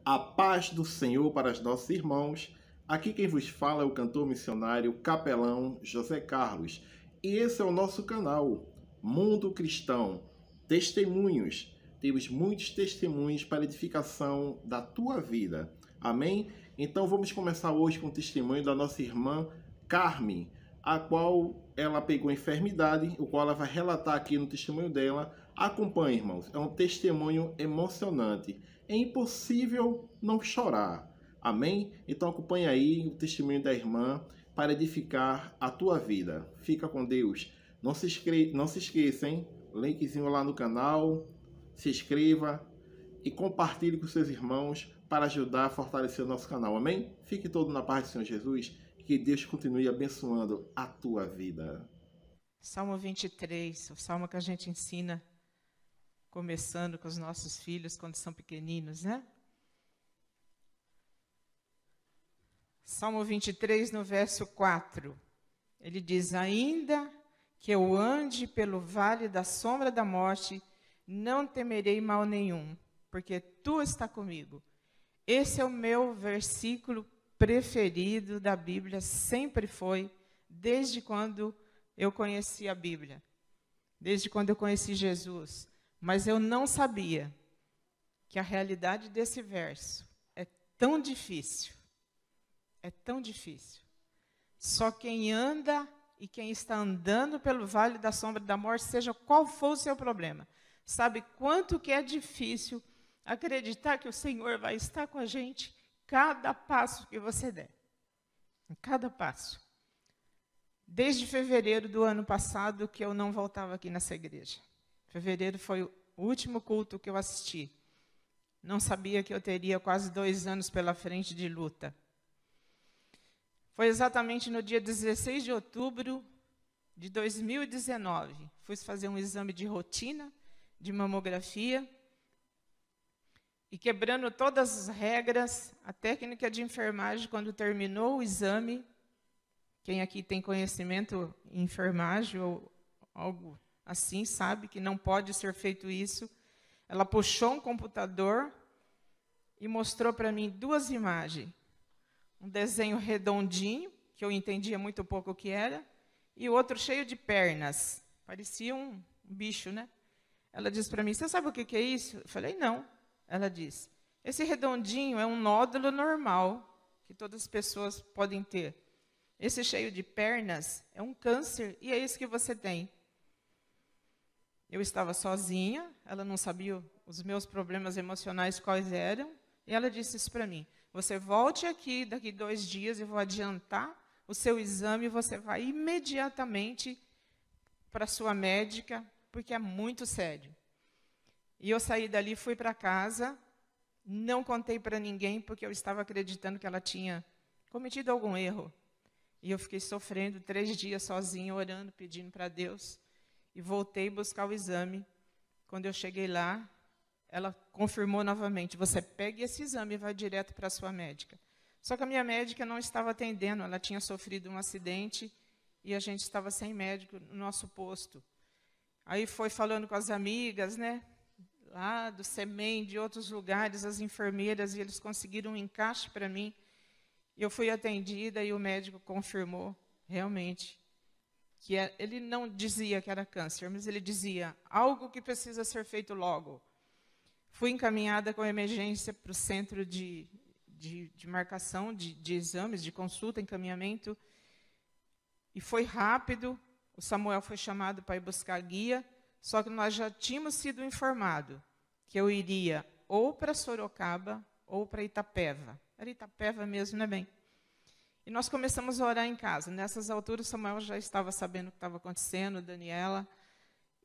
A paz do Senhor para os nossos irmãos. Aqui quem vos fala é o cantor missionário capelão José Carlos. E esse é o nosso canal, Mundo Cristão. Testemunhos. Temos muitos testemunhos para edificação da tua vida. Amém? Então vamos começar hoje com o testemunho da nossa irmã Carmen, a qual ela pegou enfermidade, o qual ela vai relatar aqui no testemunho dela. Acompanhe, irmãos. É um testemunho emocionante. É impossível não chorar. Amém? Então acompanhe aí o testemunho da irmã para edificar a tua vida. Fica com Deus. Não se esqueça, hein? Linkzinho lá no canal. Se inscreva e compartilhe com seus irmãos para ajudar a fortalecer o nosso canal. Amém? Fique todo na paz do Senhor Jesus. Que Deus continue abençoando a tua vida. Salmo 23, o salmo que a gente ensina começando com os nossos filhos quando são pequeninos, né? Salmo 23, no verso 4, ele diz: ainda que eu ande pelo vale da sombra da morte, não temerei mal nenhum, porque tu está comigo. Esse é o meu versículo preferido da Bíblia, sempre foi, desde quando eu conheci a Bíblia, desde quando eu conheci Jesus. Mas eu não sabia que a realidade desse verso é tão difícil. É tão difícil. Só quem anda e quem está andando pelo vale da sombra da morte, seja qual for o seu problema, sabe quanto que é difícil acreditar que o Senhor vai estar com a gente cada passo que você der. Em cada passo. Desde fevereiro do ano passado que eu não voltava aqui nessa igreja. Fevereiro foi o último culto que eu assisti. Não sabia que eu teria quase 2 anos pela frente de luta. Foi exatamente no dia 16 de outubro de 2019. Fui fazer um exame de rotina, de mamografia. E quebrando todas as regras, a técnica de enfermagem, quando terminou o exame, quem aqui tem conhecimento em enfermagem ou algo assim, sabe que não pode ser feito isso. Ela puxou um computador e mostrou para mim 2 imagens. Um desenho redondinho, que eu entendia muito pouco o que era, e outro cheio de pernas. Parecia um bicho, né? Ela disse para mim: você sabe o que é isso? Eu falei: não. Ela disse: esse redondinho é um nódulo normal, que todas as pessoas podem ter. Esse cheio de pernas é um câncer, e é isso que você tem. Eu estava sozinha, ela não sabia os meus problemas emocionais quais eram, e ela disse isso para mim: você volte aqui daqui 2 dias, eu vou adiantar o seu exame, e você vai imediatamente para a sua médica, porque é muito sério. E eu saí dali, fui para casa, não contei para ninguém, porque eu estava acreditando que ela tinha cometido algum erro. E eu fiquei sofrendo 3 dias sozinha, orando, pedindo para Deus. E voltei buscar o exame. Quando eu cheguei lá, ela confirmou novamente: você pega esse exame e vai direto para a sua médica. Só que a minha médica não estava atendendo, ela tinha sofrido um acidente e a gente estava sem médico no nosso posto. Aí foi falando com as amigas, né? Lá do SEMEN, de outros lugares, as enfermeiras, e eles conseguiram um encaixe para mim. Eu fui atendida e o médico confirmou, realmente, que ele não dizia que era câncer, mas ele dizia algo que precisa ser feito logo. Fui encaminhada com emergência para o centro de marcação de exames, de consulta, encaminhamento, e foi rápido. O Samuel foi chamado para ir buscar guia, só que nós já tínhamos sido informados que eu iria ou para Sorocaba ou para Itapeva. Era Itapeva mesmo, né, bem? E nós começamos a orar em casa. Nessas alturas, Samuel já estava sabendo o que estava acontecendo, Daniela.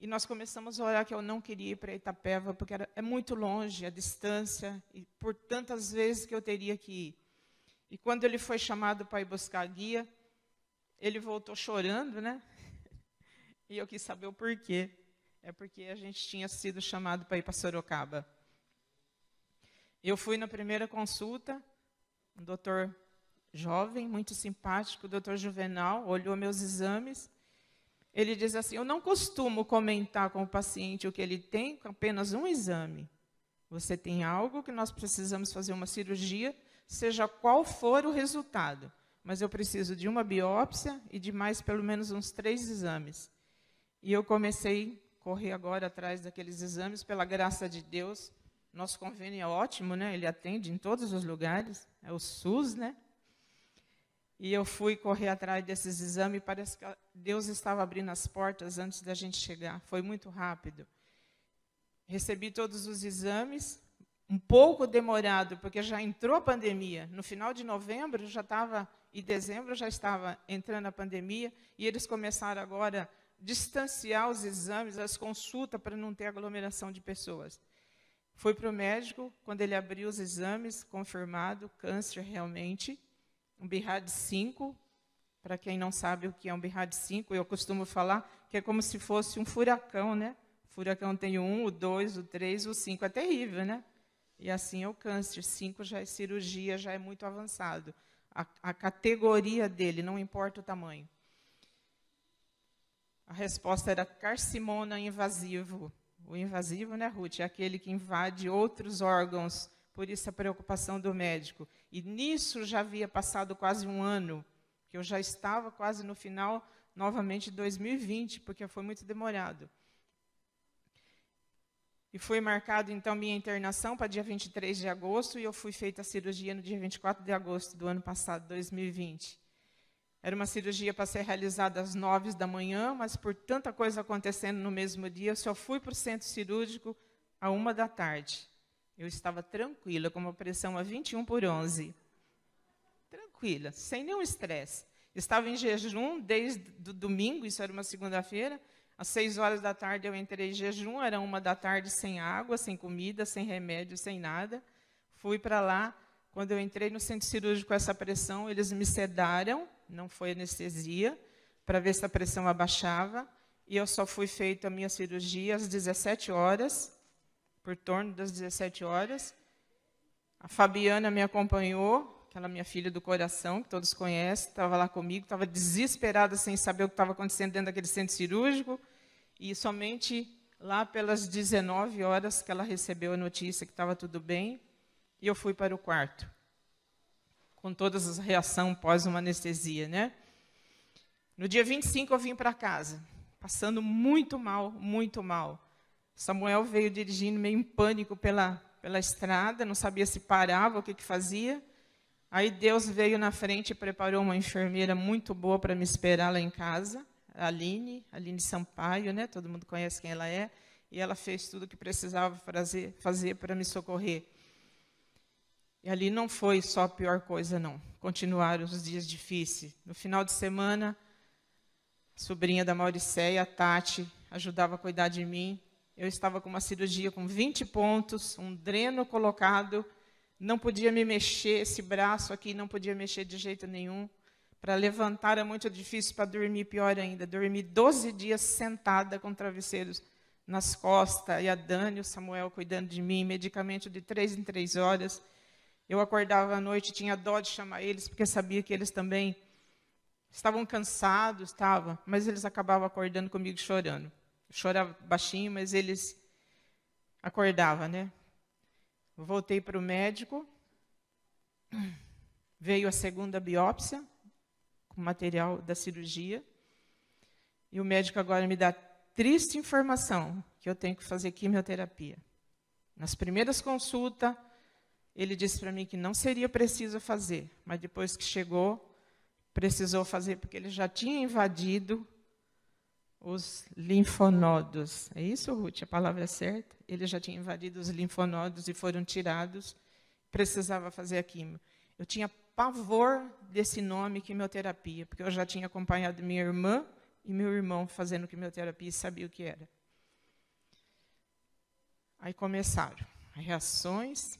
E nós começamos a orar que eu não queria ir para Itapeva, porque é muito longe, a distância, e por tantas vezes que eu teria que ir. E quando ele foi chamado para ir buscar a guia, ele voltou chorando, né? E eu quis saber o porquê. É porque a gente tinha sido chamado para ir para Sorocaba. Eu fui na primeira consulta, um doutor jovem, muito simpático, o doutor Juvenal, olhou meus exames. Ele diz assim: eu não costumo comentar com o paciente o que ele tem com apenas um exame. Você tem algo que nós precisamos fazer uma cirurgia, seja qual for o resultado. Mas eu preciso de uma biópsia e de mais pelo menos uns 3 exames. E eu comecei a correr agora atrás daqueles exames, pela graça de Deus. Nosso convênio é ótimo, né? Ele atende em todos os lugares, é o SUS, né? E eu fui correr atrás desses exames, parece que Deus estava abrindo as portas antes da gente chegar. Foi muito rápido. Recebi todos os exames, um pouco demorado, porque já entrou a pandemia. No final de novembro já estava, e dezembro já estava entrando a pandemia, e eles começaram agora a distanciar os exames, as consultas, para não ter aglomeração de pessoas. Fui para o médico, quando ele abriu os exames, confirmado, câncer realmente, um BIRAD 5. Para quem não sabe o que é um BIRAD 5, eu costumo falar que é como se fosse um furacão, né? O furacão tem o 1, o 2, o 3, o 5, é terrível, né? E assim é o câncer, 5 já é cirurgia, já é muito avançado. A categoria dele, não importa o tamanho. A resposta era carcinoma invasivo. O invasivo, né, Ruth? É aquele que invade outros órgãos, por isso a preocupação do médico. E nisso já havia passado quase um ano, que eu já estava quase no final, novamente, de 2020, porque foi muito demorado. E foi marcado, então, minha internação para dia 23 de agosto, e eu fui feita a cirurgia no dia 24 de agosto do ano passado, 2020. Era uma cirurgia para ser realizada às 9 da manhã, mas por tanta coisa acontecendo no mesmo dia, eu só fui para o centro cirúrgico à 1 da tarde. Eu estava tranquila, com uma pressão a 21/11. Tranquila, sem nenhum estresse. Estava em jejum desde o domingo, isso era uma segunda-feira. Às 6 horas da tarde eu entrei em jejum, era 1 da tarde sem água, sem comida, sem remédio, sem nada. Fui para lá. Quando eu entrei no centro cirúrgico com essa pressão, eles me sedaram, não foi anestesia, para ver se a pressão abaixava. E eu só fui feita a minha cirurgia às 17 horas, por torno das 17 horas. A Fabiana me acompanhou, aquela minha filha do coração, que todos conhecem, estava lá comigo, estava desesperada sem saber o que estava acontecendo dentro daquele centro cirúrgico. E somente lá pelas 19 horas que ela recebeu a notícia que estava tudo bem, e eu fui para o quarto, com todas as reações pós uma anestesia, né? No dia 25 eu vim para casa, passando muito mal, muito mal. Samuel veio dirigindo meio em pânico pela estrada, não sabia se parava, o que fazia. Aí Deus veio na frente e preparou uma enfermeira muito boa para me esperar lá em casa, a Aline Sampaio, né? Todo mundo conhece quem ela é, e ela fez tudo o que precisava fazer para me socorrer. E ali não foi só a pior coisa, não. Continuaram os dias difíceis. No final de semana, a sobrinha da Mauricéia, a Tati, ajudava a cuidar de mim. Eu estava com uma cirurgia com 20 pontos, um dreno colocado, não podia me mexer, esse braço aqui não podia mexer de jeito nenhum. Para levantar era muito difícil, para dormir pior ainda. Dormi 12 dias sentada com travesseiros nas costas, e a Dani, o Samuel cuidando de mim, medicamento de 3 em 3 horas. Eu acordava à noite, tinha dó de chamar eles, porque sabia que eles também estavam cansados, mas eles acabavam acordando comigo chorando. Eu chorava baixinho, mas eles acordavam, né? Eu voltei para o médico, veio a segunda biópsia, com material da cirurgia, e o médico agora me dá triste informação, que eu tenho que fazer quimioterapia. Nas primeiras consultas, ele disse para mim que não seria preciso fazer, mas depois que chegou, precisou fazer, porque ele já tinha invadido os linfonodos. É isso, Ruth? A palavra é certa? Ele já tinha invadido os linfonodos e foram tirados. Precisava fazer a quimio. Eu tinha pavor desse nome, quimioterapia, porque eu já tinha acompanhado minha irmã e meu irmão fazendo quimioterapia e sabia o que era. Aí começaram as reações,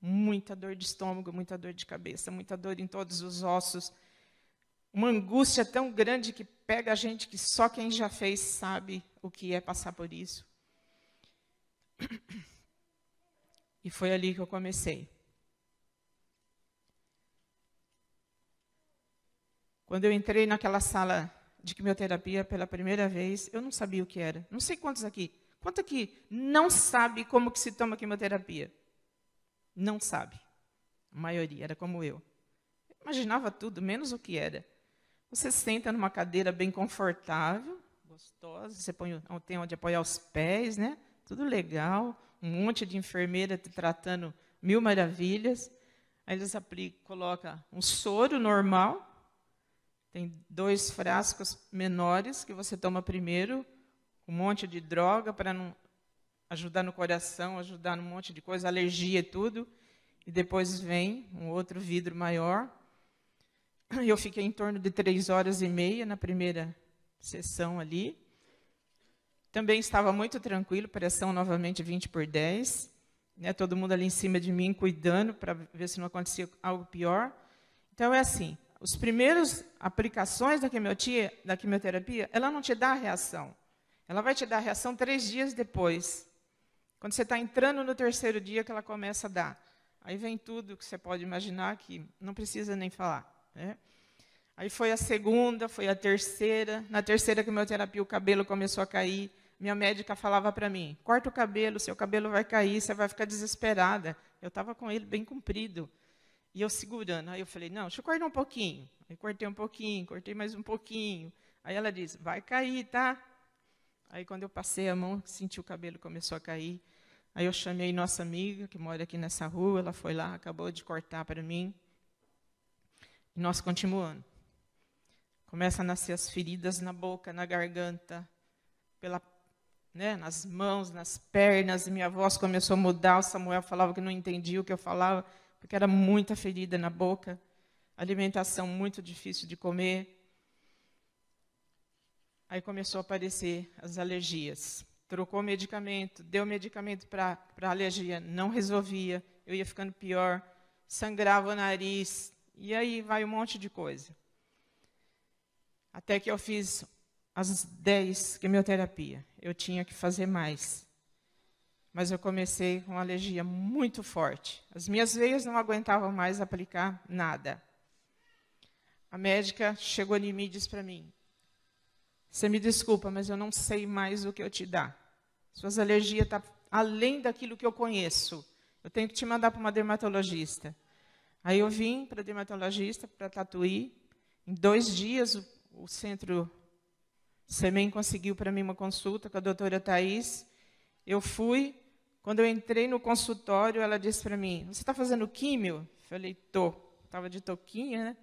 muita dor de estômago, muita dor de cabeça, muita dor em todos os ossos, uma angústia tão grande que pega a gente que só quem já fez sabe o que é passar por isso. E foi ali que eu comecei. Quando eu entrei naquela sala de quimioterapia pela primeira vez, eu não sabia o que era. Não sei quantos aqui Quanto que não sabe como que se toma quimioterapia? Não sabe. A maioria era como eu. Imaginava tudo, menos o que era. Você senta numa cadeira bem confortável, gostosa, você tem onde apoiar os pés, né? Tudo legal, um monte de enfermeira te tratando mil maravilhas. Aí eles colocam um soro normal, tem 2 frascos menores que você toma primeiro, um monte de droga para não ajudar no coração, ajudar num monte de coisa, alergia e tudo. E depois vem um outro vidro maior. Eu fiquei em torno de 3h30 na primeira sessão ali. Também estava muito tranquilo, pressão novamente 20/10. Né, todo mundo ali em cima de mim, cuidando, para ver se não acontecia algo pior. Então, é assim, as primeiras aplicações da quimioterapia, ela não te dá a reação. Ela vai te dar a reação 3 dias depois. Quando você está entrando no 3º dia, que ela começa a dar. Aí vem tudo que você pode imaginar, que não precisa nem falar. Né? Aí foi a segunda, foi a terceira. Na terceira quimioterapia, o cabelo começou a cair. Minha médica falava para mim, corta o cabelo, seu cabelo vai cair, você vai ficar desesperada. Eu estava com ele bem comprido. E eu segurando. Aí eu falei, não, deixa eu cortar um pouquinho. Aí cortei um pouquinho, cortei mais um pouquinho. Aí ela disse, vai cair, tá? Aí quando eu passei a mão, senti o cabelo começou a cair. Aí eu chamei nossa amiga, que mora aqui nessa rua, ela foi lá, acabou de cortar para mim. E nós continuando. Começa a nascer as feridas na boca, na garganta, nas mãos, nas pernas. E minha voz começou a mudar. O Samuel falava que não entendia o que eu falava, porque era muita ferida na boca. Alimentação muito difícil de comer. Aí começou a aparecer as alergias. Trocou medicamento, deu medicamento para alergia, não resolvia. Eu ia ficando pior, sangrava o nariz. E aí vai um monte de coisa. Até que eu fiz as 10 quimioterapia. Eu tinha que fazer mais. Mas eu comecei com uma alergia muito forte. As minhas veias não aguentavam mais aplicar nada. A médica chegou em mim e disse para mim, você me desculpa, mas eu não sei mais o que eu te dar. Suas alergias estão além daquilo que eu conheço. Eu tenho que te mandar para uma dermatologista. Aí eu vim para a dermatologista, para Tatuí. Em 2 dias, o centro SEMEN conseguiu para mim uma consulta com a doutora Thais. Eu fui. Quando eu entrei no consultório, ela disse para mim, você está fazendo químio? Eu falei, estou. Estava de touquinha, né?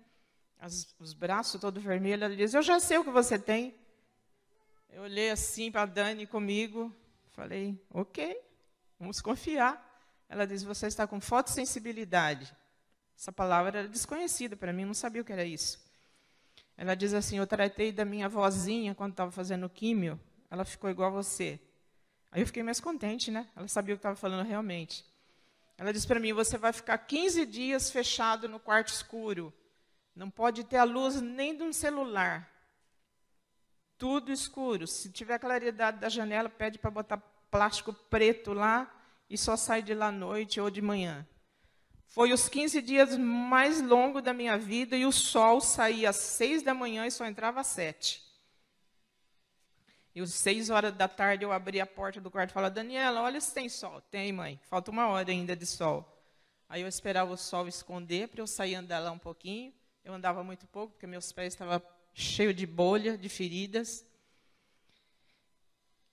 Os braços todos vermelhos. Ela disse, eu já sei o que você tem. Eu olhei assim para a Dani comigo, falei, ok, vamos confiar. Ela disse, você está com fotossensibilidade. Essa palavra era desconhecida para mim, não sabia o que era isso. Ela diz assim, eu tratei da minha vozinha quando estava fazendo químio, ela ficou igual a você. Aí eu fiquei mais contente, né? Ela sabia o que estava falando realmente. Ela disse para mim, você vai ficar 15 dias fechado no quarto escuro. Não pode ter a luz nem de um celular. Tudo escuro. Se tiver claridade da janela, pede para botar plástico preto lá e só sai de lá à noite ou de manhã. Foi os 15 dias mais longos da minha vida e o sol saía às 6 da manhã e só entrava às 7. E às 6 horas da tarde eu abri a porta do quarto e falava, Daniela, olha se tem sol. Tem, mãe. Falta 1 hora ainda de sol. Aí eu esperava o sol esconder para eu sair andar lá um pouquinho. Eu andava muito pouco, porque meus pés estavam cheios de bolha, de feridas.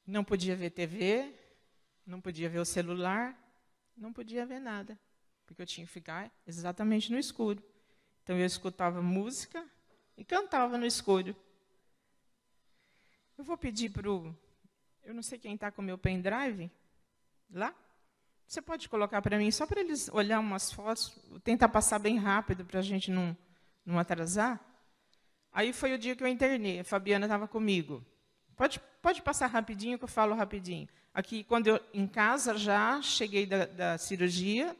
Não podia ver TV, não podia ver o celular, não podia ver nada, porque eu tinha que ficar exatamente no escuro. Então, eu escutava música e cantava no escuro. Eu vou pedir para o... Eu não sei quem está com o meu pendrive lá. Você pode colocar para mim, só para eles olhar umas fotos, tentar passar bem rápido para a gente não atrasar. Aí foi o dia que eu internei, a Fabiana estava comigo. Pode passar rapidinho, que eu falo rapidinho. Aqui, quando eu, em casa, já cheguei da cirurgia,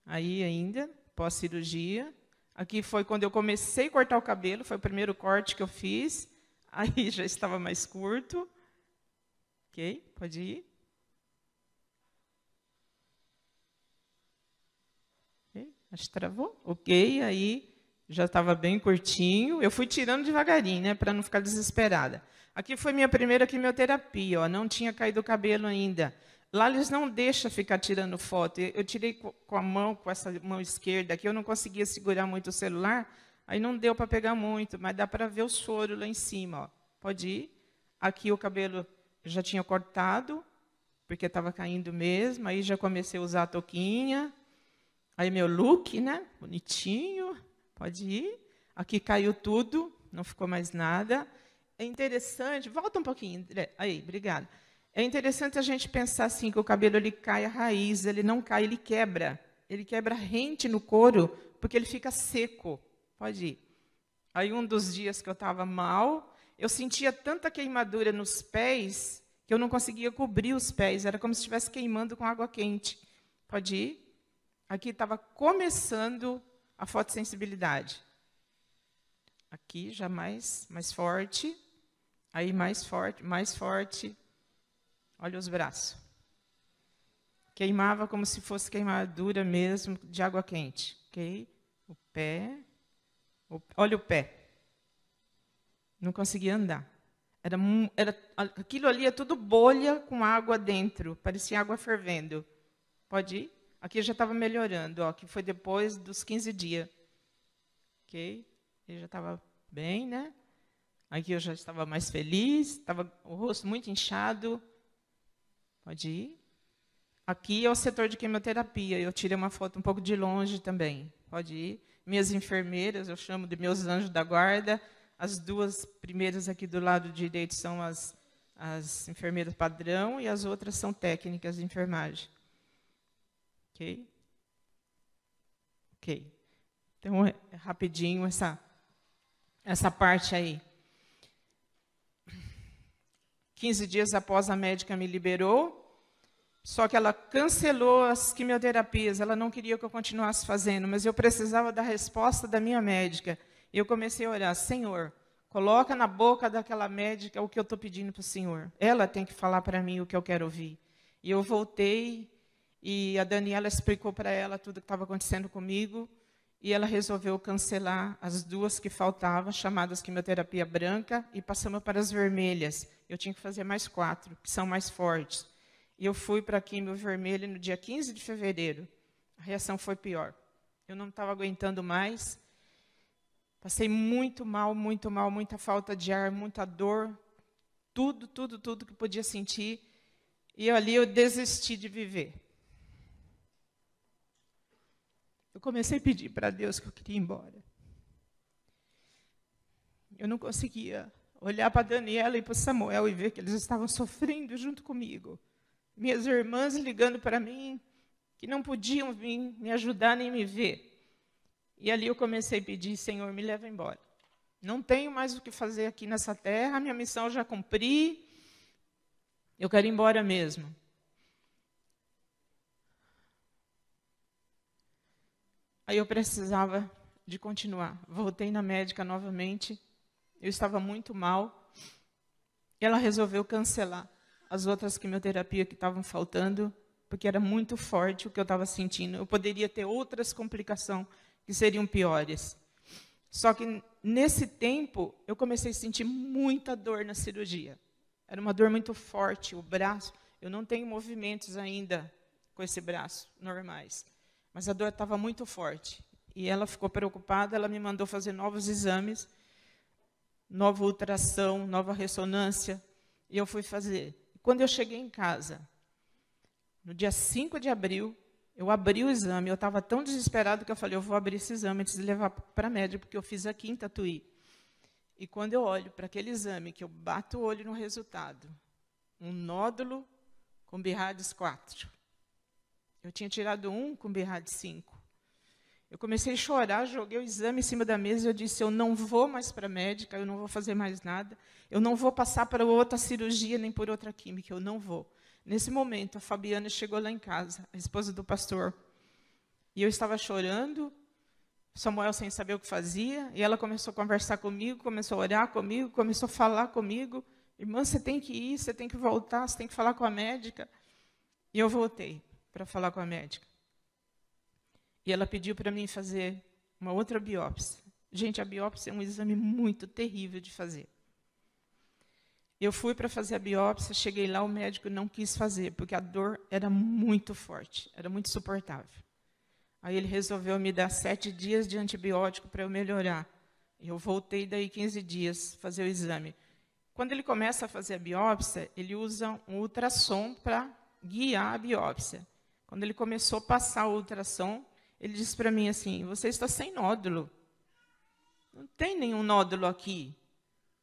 aí ainda, pós-cirurgia. Aqui foi quando eu comecei a cortar o cabelo, foi o primeiro corte que eu fiz, aí já estava mais curto. Ok, pode ir. Okay, acho que travou. Ok, aí já estava bem curtinho. Eu fui tirando devagarinho, né, para não ficar desesperada. Aqui foi minha primeira quimioterapia, ó, não tinha caído o cabelo ainda. Lá eles não deixam ficar tirando foto. Eu tirei com a mão, com essa mão esquerda aqui, eu não conseguia segurar muito o celular, aí não deu para pegar muito, mas dá para ver o soro lá em cima. Ó. Pode ir. Aqui o cabelo já tinha cortado, porque estava caindo mesmo, aí já comecei a usar a touquinha. Aí meu look, né? Bonitinho, pode ir. Aqui caiu tudo, não ficou mais nada. É interessante, volta um pouquinho, André. Aí, obrigada. É interessante a gente pensar assim, que o cabelo ele cai a raiz, ele não cai, ele quebra. Ele quebra rente no couro, porque ele fica seco. Pode ir. Aí um dos dias que eu estava mal, eu sentia tanta queimadura nos pés, que eu não conseguia cobrir os pés, era como se estivesse queimando com água quente. Pode ir. Aqui estava começando a fotossensibilidade. Aqui já mais forte. Aí mais forte, mais forte. Olha os braços. Queimava como se fosse queimadura mesmo de água quente. Ok? O pé. Olha o pé. Não conseguia andar. Aquilo ali é tudo bolha com água dentro. Parecia água fervendo. Pode ir? Aqui já estava melhorando, ó, que foi depois dos 15 dias. Ok? Ele já estava bem, né? Aqui eu já estava mais feliz, estava o rosto muito inchado. Pode ir. Aqui é o setor de quimioterapia. Eu tirei uma foto um pouco de longe também. Pode ir. Minhas enfermeiras, eu chamo de meus anjos da guarda. As duas primeiras aqui do lado direito são as enfermeiras padrão e as outras são técnicas de enfermagem. Ok? Ok. Então, é rapidinho essa parte aí. 15 dias após a médica me liberou, só que ela cancelou as quimioterapias, ela não queria que eu continuasse fazendo, mas eu precisava da resposta da minha médica. E eu comecei a orar, Senhor, coloca na boca daquela médica o que eu estou pedindo para o Senhor. Ela tem que falar para mim o que eu quero ouvir. E eu voltei, e a Daniela explicou para ela tudo o que estava acontecendo comigo, e ela resolveu cancelar as duas que faltavam, chamadas quimioterapia branca, e passamos para as vermelhas. Eu tinha que fazer mais 4, que são mais fortes. E eu fui para a quimio vermelha no dia 15 de fevereiro. A reação foi pior. Eu não estava aguentando mais. Passei muito mal, muita falta de ar, muita dor. Tudo que podia sentir. E ali eu desisti de viver. Eu comecei a pedir para Deus que eu queria ir embora. Eu não conseguia olhar para a Daniela e para o Samuel e ver que eles estavam sofrendo junto comigo. Minhas irmãs ligando para mim, que não podiam vir me ajudar nem me ver. E ali eu comecei a pedir, Senhor, me leva embora. Não tenho mais o que fazer aqui nessa terra, a minha missão eu já cumpri, eu quero ir embora mesmo. Aí eu precisava de continuar. Voltei na médica novamente, eu estava muito mal. E ela resolveu cancelar as outras quimioterapias que estavam faltando, porque era muito forte o que eu estava sentindo. Eu poderia ter outras complicações que seriam piores. Só que, nesse tempo, eu comecei a sentir muita dor na cirurgia. Era uma dor muito forte, o braço. Eu não tenho movimentos ainda com esse braço normais. Mas a dor estava muito forte. E ela ficou preocupada, ela me mandou fazer novos exames, nova ultrassom, nova ressonância, e eu fui fazer. Quando eu cheguei em casa, no dia 5 de abril, eu abri o exame, eu estava tão desesperado que eu falei, eu vou abrir esse exame antes de levar para a médica, porque eu fiz aqui em Tatuí. E quando eu olho para aquele exame, que eu bato o olho no resultado, um nódulo com BIRADS 4. Eu tinha tirado 1 com BIRADS 5. Eu comecei a chorar, joguei o exame em cima da mesa e eu disse, eu não vou mais para a médica, eu não vou fazer mais nada, eu não vou passar para outra cirurgia nem por outra química, eu não vou. Nesse momento, a Fabiana chegou lá em casa, a esposa do pastor, e eu estava chorando, Samuel sem saber o que fazia, e ela começou a conversar comigo, começou a orar comigo, começou a falar comigo, irmã, você tem que ir, você tem que voltar, você tem que falar com a médica. E eu voltei para falar com a médica. E ela pediu para mim fazer uma outra biópsia. Gente, a biópsia é um exame muito terrível de fazer. Eu fui para fazer a biópsia, cheguei lá, o médico não quis fazer, porque a dor era muito forte, era muito insuportável. Aí ele resolveu me dar 7 dias de antibiótico para eu melhorar. Eu voltei daí 15 dias fazer o exame. Quando ele começa a fazer a biópsia, ele usa um ultrassom para guiar a biópsia. Quando ele começou a passar o ultrassom, ele disse para mim assim, você está sem nódulo. Não tem nenhum nódulo aqui.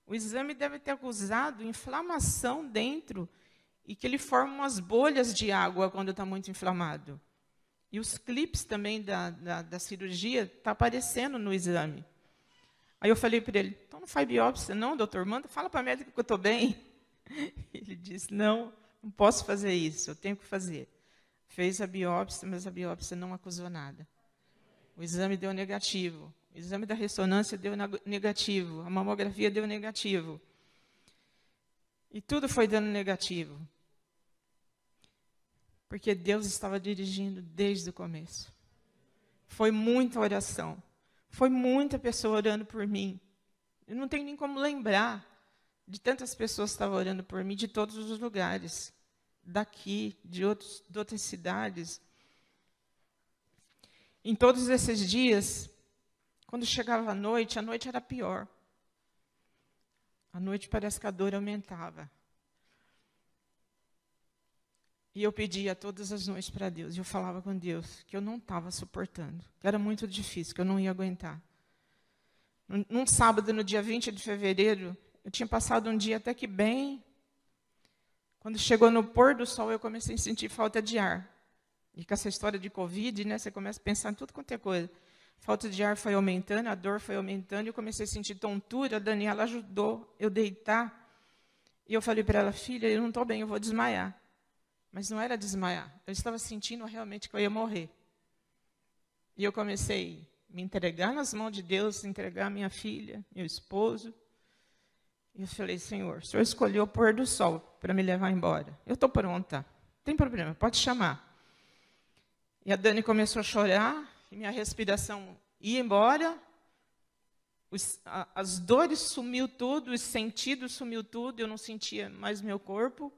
O exame deve ter acusado inflamação dentro e que ele forma umas bolhas de água quando está muito inflamado. E os clipes também da cirurgia estão aparecendo no exame. Aí eu falei para ele, então não faz biópsia não, doutor? Manda, fala para a médica que eu estou bem. Ele disse, não posso fazer isso, eu tenho que fazer. Fez a biópsia, mas a biópsia não acusou nada. O exame deu negativo. O exame da ressonância deu negativo. A mamografia deu negativo. E tudo foi dando negativo. Porque Deus estava dirigindo desde o começo. Foi muita oração. Foi muita pessoa orando por mim. Eu não tenho nem como lembrar de tantas pessoas que estavam orando por mim, de todos os lugares. Daqui, de outras cidades. Em todos esses dias, quando chegava a noite era pior. À noite parece que a dor aumentava. E eu pedia todas as noites para Deus. E eu falava com Deus que eu não estava suportando. Que era muito difícil, que eu não ia aguentar. Num sábado, no dia 20 de fevereiro, eu tinha passado um dia até que bem. Quando chegou no pôr do sol, eu comecei a sentir falta de ar. E com essa história de Covid, né, você começa a pensar em tudo quanto é coisa. Falta de ar foi aumentando, a dor foi aumentando, e eu comecei a sentir tontura. A Daniela ajudou eu deitar. E eu falei para ela, filha, eu não estou bem, eu vou desmaiar. Mas não era desmaiar. Eu estava sentindo realmente que eu ia morrer. E eu comecei a me entregar nas mãos de Deus, entregar a minha filha, meu esposo. E eu falei, Senhor, o Senhor escolheu o pôr do sol para me levar embora. Eu estou pronta. Não tem problema, pode chamar. E a Dani começou a chorar, e minha respiração ia embora. As dores sumiu tudo, os sentidos sumiu tudo, eu não sentia mais meu corpo.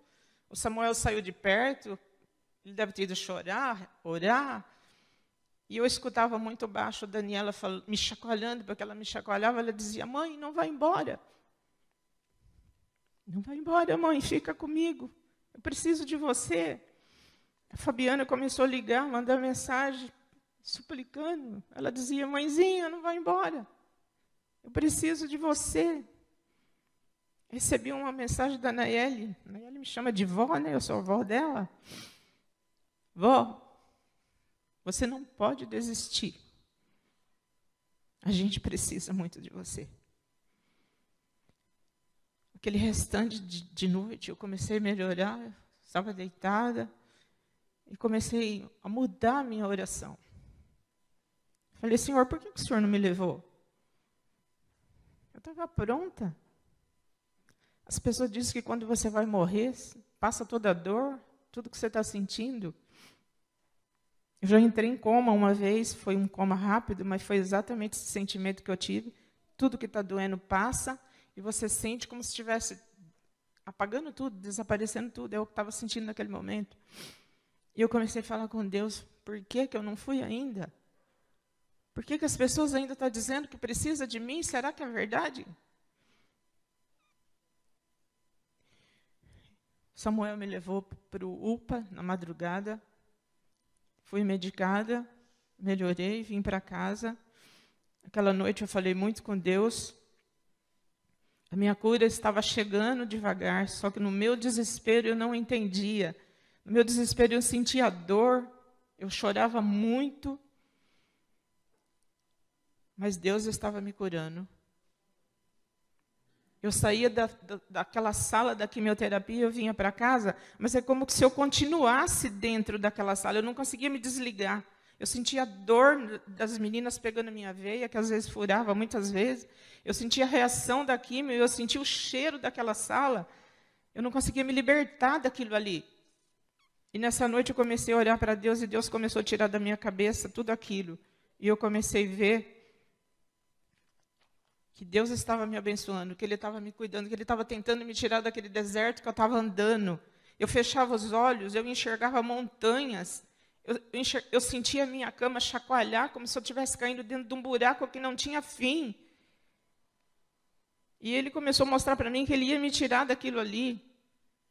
O Samuel saiu de perto, ele deve ter ido chorar, orar. E eu escutava muito baixo a Daniela me chacoalhando, porque ela me chacoalhava, ela dizia, mãe, não vai embora. Não vai embora, mãe, fica comigo. Eu preciso de você. A Fabiana começou a ligar, mandar mensagem, suplicando. Ela dizia, mãezinha, não vai embora. Eu preciso de você. Recebi uma mensagem da Nayeli. A Nayeli me chama de vó, né? Eu sou a vó dela. Vó, você não pode desistir. A gente precisa muito de você. Aquele restante de noite, eu comecei a melhorar, estava deitada, e comecei a mudar a minha oração. Falei, Senhor, por que o Senhor não me levou? Eu estava pronta. As pessoas dizem que quando você vai morrer, passa toda a dor, tudo que você está sentindo. Eu já entrei em coma uma vez, foi um coma rápido, mas foi exatamente esse sentimento que eu tive. Tudo que está doendo passa, e você sente como se estivesse apagando tudo, desaparecendo tudo. É o que eu estava sentindo naquele momento. E eu comecei a falar com Deus, por que eu não fui ainda? Por que as pessoas ainda estão dizendo que precisa de mim? Será que é verdade? Samuel me levou para o UPA na madrugada. Fui medicada, melhorei, vim para casa. Aquela noite eu falei muito com Deus. A minha cura estava chegando devagar, só que no meu desespero eu não entendia. No meu desespero eu sentia dor, eu chorava muito. Mas Deus estava me curando. Eu saía daquela sala da quimioterapia, eu vinha para casa, mas é como se eu continuasse dentro daquela sala, eu não conseguia me desligar. Eu sentia a dor das meninas pegando a minha veia, que às vezes furava, muitas vezes. Eu sentia a reação da quimio, eu sentia o cheiro daquela sala. Eu não conseguia me libertar daquilo ali. E nessa noite eu comecei a olhar para Deus, e Deus começou a tirar da minha cabeça tudo aquilo. E eu comecei a ver que Deus estava me abençoando, que Ele estava me cuidando, que Ele estava tentando me tirar daquele deserto que eu estava andando. Eu fechava os olhos, eu enxergava montanhas, eu sentia a minha cama chacoalhar como se eu estivesse caindo dentro de um buraco que não tinha fim. E Ele começou a mostrar para mim que Ele ia me tirar daquilo ali.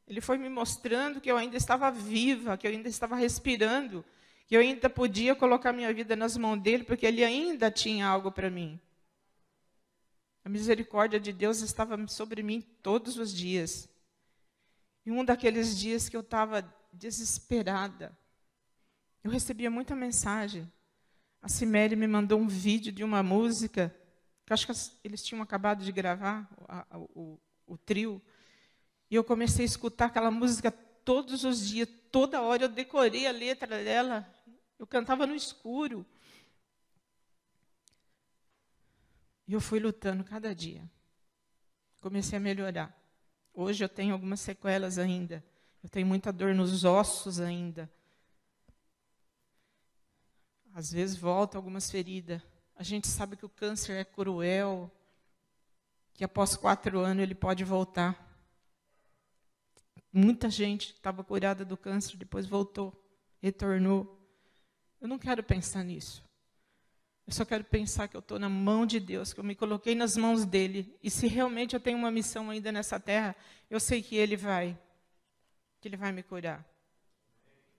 Ele foi me mostrando que eu ainda estava viva, que eu ainda estava respirando, que eu ainda podia colocar minha vida nas mãos dEle, porque Ele ainda tinha algo para mim. A misericórdia de Deus estava sobre mim todos os dias. E um daqueles dias que eu estava desesperada, eu recebia muita mensagem. A Cimere me mandou um vídeo de uma música, que eu acho que eles tinham acabado de gravar, o trio. E eu comecei a escutar aquela música todos os dias, toda hora. Eu decorei a letra dela, eu cantava no escuro. E eu fui lutando cada dia. Comecei a melhorar. Hoje eu tenho algumas sequelas ainda. Eu tenho muita dor nos ossos ainda. Às vezes voltam algumas feridas. A gente sabe que o câncer é cruel, que após 4 anos ele pode voltar. Muita gente estava curada do câncer, depois voltou, retornou. Eu não quero pensar nisso. Eu só quero pensar que eu estou na mão de Deus, que eu me coloquei nas mãos dEle. E se realmente eu tenho uma missão ainda nessa terra, eu sei que Ele vai me curar.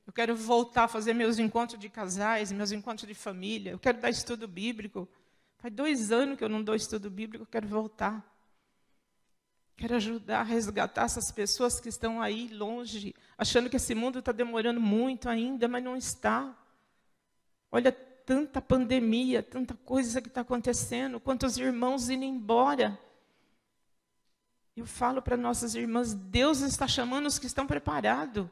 Eu quero voltar a fazer meus encontros de casais, meus encontros de família. Eu quero dar estudo bíblico. Faz 2 anos que eu não dou estudo bíblico, eu quero voltar. Quero ajudar a resgatar essas pessoas que estão aí longe, achando que esse mundo está demorando muito ainda, mas não está. Olha, tanta pandemia, tanta coisa que está acontecendo, quantos irmãos indo embora. Eu falo para nossas irmãs, Deus está chamando os que estão preparados.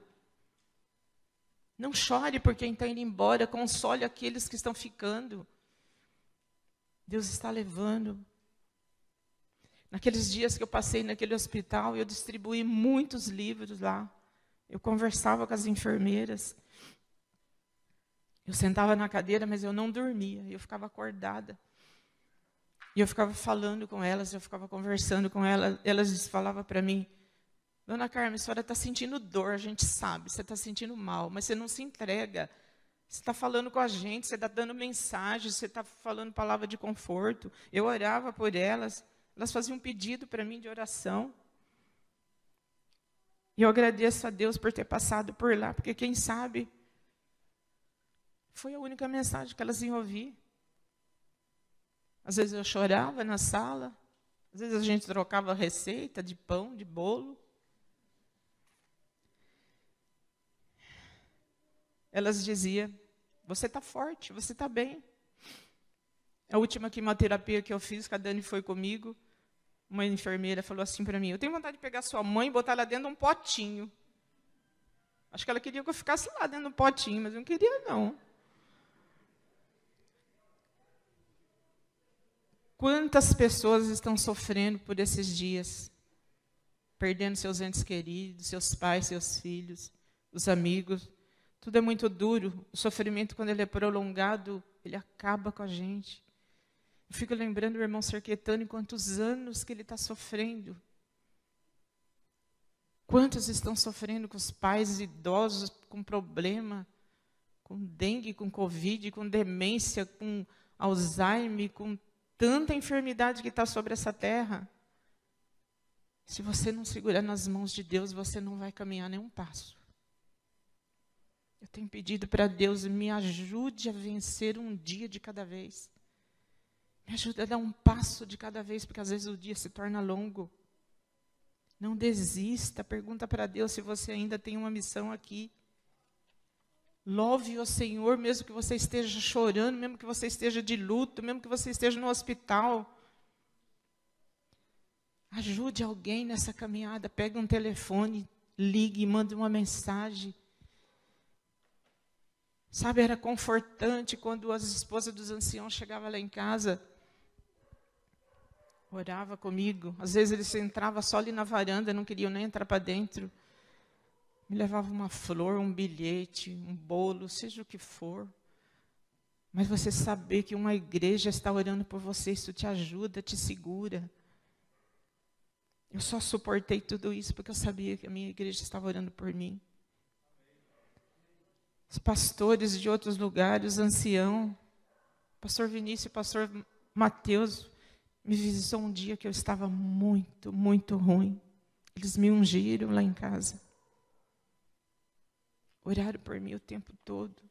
Não chore por quem está indo embora, console aqueles que estão ficando. Deus está levando. Naqueles dias que eu passei naquele hospital, eu distribuí muitos livros lá. Eu conversava com as enfermeiras. Eu sentava na cadeira, mas eu não dormia. Eu ficava acordada. E eu ficava falando com elas, eu ficava conversando com elas. Elas falavam para mim, Dona Carmen, a senhora está sentindo dor, a gente sabe, você está sentindo mal, mas você não se entrega. Você está falando com a gente, você está dando mensagem, você está falando palavra de conforto. Eu orava por elas, elas faziam um pedido para mim de oração. E eu agradeço a Deus por ter passado por lá, porque quem sabe foi a única mensagem que elas iam ouvir. Às vezes eu chorava na sala, às vezes a gente trocava receita de pão, de bolo. Elas diziam, você está forte, você está bem. A última quimioterapia que eu fiz, que a Dani foi comigo, uma enfermeira falou assim para mim, eu tenho vontade de pegar sua mãe e botar ela dentro de um potinho. Acho que ela queria que eu ficasse lá dentro de um potinho, mas eu não queria não. Quantas pessoas estão sofrendo por esses dias? Perdendo seus entes queridos, seus pais, seus filhos, os amigos. Tudo é muito duro. O sofrimento, quando ele é prolongado, ele acaba com a gente. Eu fico lembrando do irmão Serquetano, em quantos anos que ele está sofrendo. Quantos estão sofrendo com os pais idosos, com problema, com dengue, com covid, com demência, com Alzheimer, com tanta enfermidade que está sobre essa terra. Se você não segurar nas mãos de Deus, você não vai caminhar nenhum passo. Eu tenho pedido para Deus, me ajude a vencer um dia de cada vez. Me ajude a dar um passo de cada vez, porque às vezes o dia se torna longo. Não desista, pergunta para Deus se você ainda tem uma missão aqui. Louve o Senhor, mesmo que você esteja chorando, mesmo que você esteja de luto, mesmo que você esteja no hospital. Ajude alguém nessa caminhada, pegue um telefone, ligue, mande uma mensagem. Sabe, era confortante quando as esposas dos anciãos chegavam lá em casa, orava comigo. Às vezes eles entravam só ali na varanda, não queriam nem entrar para dentro. Me levava uma flor, um bilhete, um bolo, seja o que for. Mas você saber que uma igreja está orando por você, isso te ajuda, te segura. Eu só suportei tudo isso porque eu sabia que a minha igreja estava orando por mim. Os pastores de outros lugares, os anciãos, pastor Vinícius e pastor Mateus, me visitou um dia que eu estava muito, muito ruim. Eles me ungiram lá em casa. Oraram por mim o tempo todo.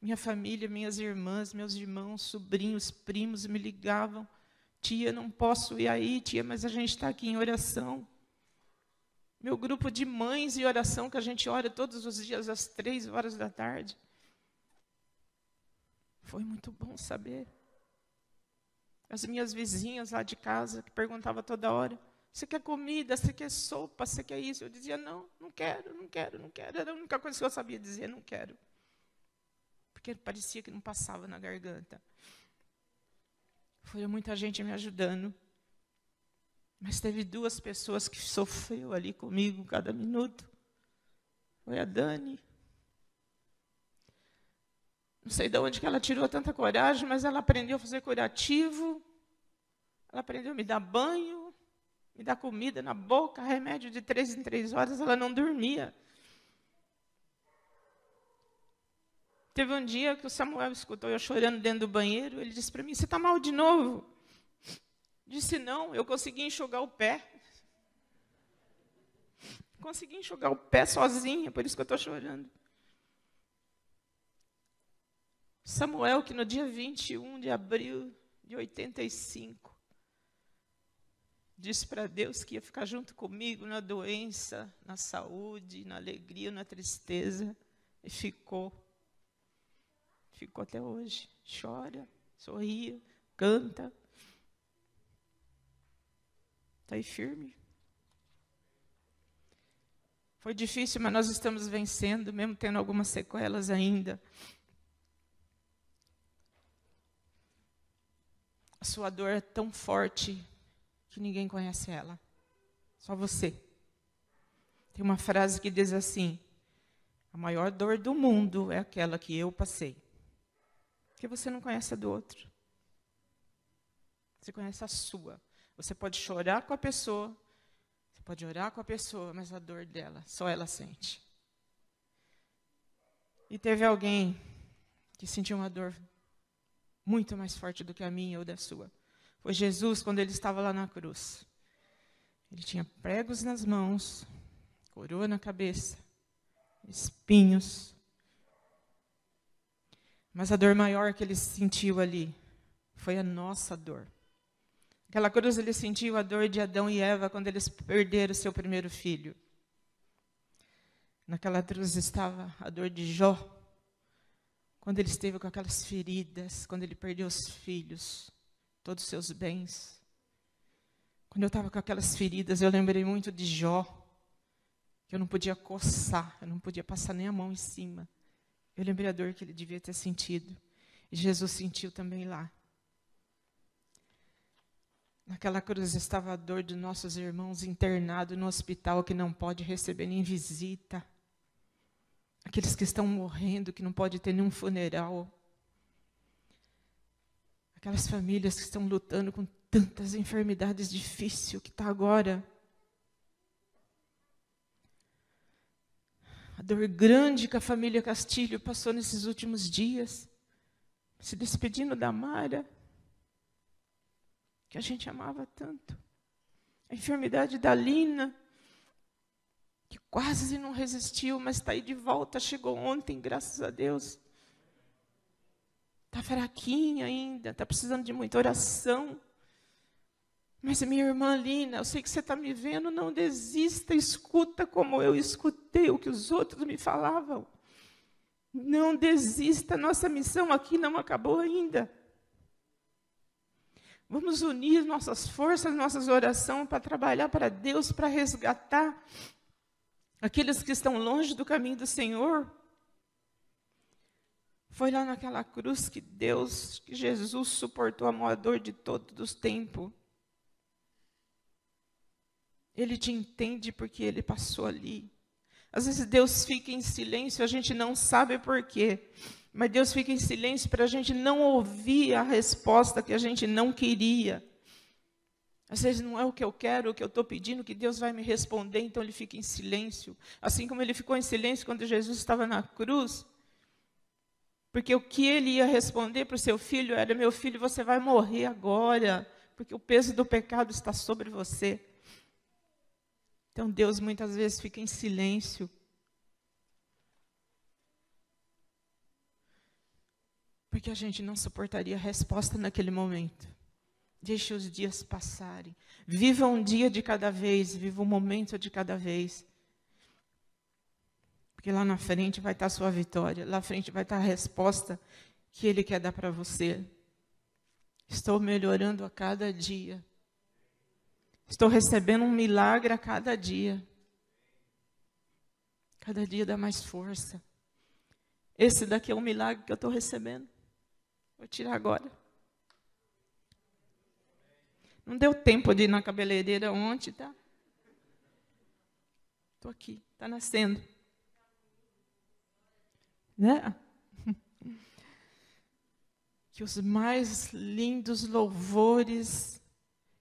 Minha família, minhas irmãs, meus irmãos, sobrinhos, primos me ligavam. Tia, não posso ir aí, tia, mas a gente está aqui em oração. Meu grupo de mães em oração, que a gente ora todos os dias às 3h da tarde. Foi muito bom saber. As minhas vizinhas lá de casa, que perguntavam toda hora, você quer comida, você quer sopa, você quer isso? Eu dizia, não, não quero, não quero, não quero. Era a única coisa que eu sabia dizer, não quero. Porque parecia que não passava na garganta. Foi muita gente me ajudando. Mas teve 2 pessoas que sofreu ali comigo cada minuto. Foi a Dani. Não sei de onde que ela tirou tanta coragem, mas ela aprendeu a fazer curativo. Ela aprendeu a me dar banho, me dar comida na boca, remédio de 3 em 3 horas, ela não dormia. Teve um dia que o Samuel escutou eu chorando dentro do banheiro, ele disse para mim, você está mal de novo? Disse, não, eu consegui enxugar o pé. Consegui enxugar o pé sozinha, por isso que eu estou chorando. Samuel, que no dia 21 de abril de 85, disse para Deus que ia ficar junto comigo na doença, na saúde, na alegria, na tristeza, e ficou. Ficou até hoje. Chora, sorria, canta. Está aí firme. Foi difícil, mas nós estamos vencendo, mesmo tendo algumas sequelas ainda. A sua dor é tão forte que ninguém conhece ela. Só você. Tem uma frase que diz assim, a maior dor do mundo é aquela que eu passei. Porque você não conhece a do outro. Você conhece a sua. Você pode chorar com a pessoa, você pode orar com a pessoa, mas a dor dela, só ela sente. E teve alguém que sentiu uma dor muito mais forte do que a minha ou da sua. Foi Jesus, quando ele estava lá na cruz. Ele tinha pregos nas mãos, coroa na cabeça, espinhos. Mas a dor maior que ele sentiu ali foi a nossa dor. Aquela cruz ele sentiu a dor de Adão e Eva quando eles perderam o seu primeiro filho. Naquela cruz estava a dor de Jó, quando ele esteve com aquelas feridas, quando ele perdeu os filhos, todos os seus bens. Quando eu estava com aquelas feridas, eu lembrei muito de Jó, que eu não podia coçar, eu não podia passar nem a mão em cima. Eu lembrei a dor que ele devia ter sentido. E Jesus sentiu também lá. Naquela cruz estava a dor de nossos irmãos internados no hospital que não pode receber nem visita. Aqueles que estão morrendo, que não pode ter nenhum funeral. Aquelas famílias que estão lutando com tantas enfermidades difíceis que está agora. A dor grande que a família Castilho passou nesses últimos dias, se despedindo da Mara, que a gente amava tanto. A enfermidade da Lina, que quase não resistiu, mas está aí de volta, chegou ontem, graças a Deus. Está fraquinha ainda, está precisando de muita oração. Mas minha irmã Lina, eu sei que você está me vendo, não desista, escuta como eu escutei o que os outros me falavam. Não desista, nossa missão aqui não acabou ainda. Vamos unir nossas forças, nossas orações para trabalhar para Deus, para resgatar aqueles que estão longe do caminho do Senhor. Foi lá naquela cruz que Jesus suportou a maior dor de todos os tempos. Ele te entende porque ele passou ali. Às vezes Deus fica em silêncio, a gente não sabe por quê. Mas Deus fica em silêncio para a gente não ouvir a resposta que a gente não queria. Às vezes não é o que eu quero, o que eu estou pedindo, que Deus vai me responder, então Ele fica em silêncio. Assim como Ele ficou em silêncio quando Jesus estava na cruz. Porque o que Ele ia responder para o seu filho era: meu filho, você vai morrer agora, porque o peso do pecado está sobre você. Então Deus muitas vezes fica em silêncio. Porque a gente não suportaria a resposta naquele momento. Deixe os dias passarem. Viva um dia de cada vez, viva um momento de cada vez. Porque lá na frente vai estar a sua vitória, lá na frente vai estar a resposta que Ele quer dar para você. Estou melhorando a cada dia. Estou recebendo um milagre a cada dia. Cada dia dá mais força. Esse daqui é um milagre que eu estou recebendo. Vou tirar agora. Não deu tempo de ir na cabeleireira ontem, tá? Estou aqui, está nascendo. Né? Que os mais lindos louvores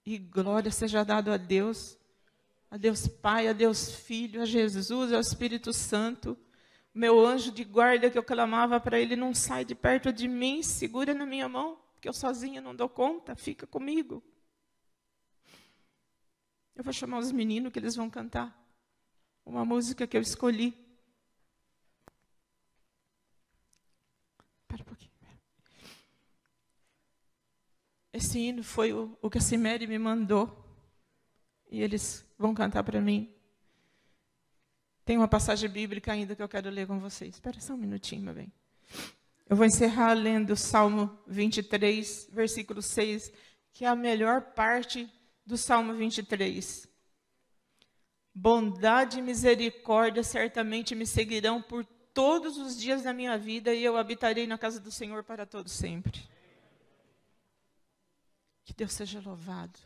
e glória seja dado a Deus Pai, a Deus Filho, a Jesus, ao Espírito Santo. Meu anjo de guarda que eu clamava para Ele, não sai de perto de mim, segura na minha mão, porque eu sozinha não dou conta, fica comigo. Eu vou chamar os meninos que eles vão cantar uma música que eu escolhi. Espera um pouquinho. Esse hino foi o que a Cimere me mandou. E eles vão cantar para mim. Tem uma passagem bíblica ainda que eu quero ler com vocês. Espera só um minutinho, meu bem. Eu vou encerrar lendo o Salmo 23, versículo 6, que é a melhor parte do Salmo 23. Bondade e misericórdia certamente me seguirão por todos os dias da minha vida, e eu habitarei na casa do Senhor para todo sempre. Que Deus seja louvado.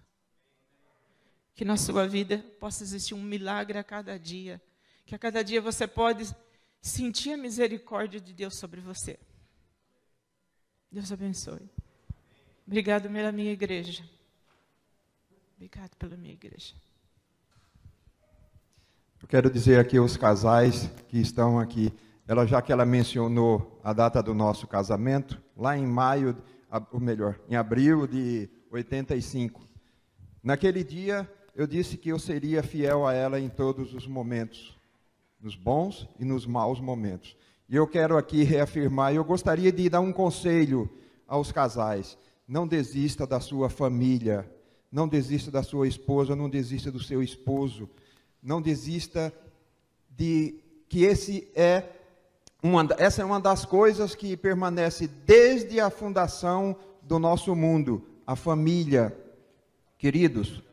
Que na sua vida possa existir um milagre a cada dia. Que a cada dia você pode sentir a misericórdia de Deus sobre você. Deus abençoe. Obrigado pela minha igreja. Obrigado pela minha igreja. Eu quero dizer aqui aos casais que estão aqui, já que ela mencionou a data do nosso casamento, lá em maio, ou melhor, em abril de 85. Naquele dia, eu disse que eu seria fiel a ela em todos os momentos, nos bons e nos maus momentos. E eu quero aqui reafirmar, eu gostaria de dar um conselho aos casais: não desista da sua família, não desista da sua esposa, não desista do seu esposo, não desista de que essa é uma das coisas que permanece desde a fundação do nosso mundo, a família. Queridos,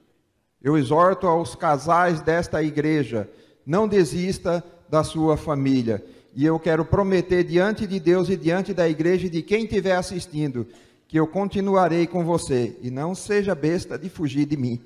eu exorto aos casais desta igreja: não desista da sua família. E eu quero prometer diante de Deus e diante da igreja e de quem estiver assistindo, que eu continuarei com você. E não seja besta de fugir de mim.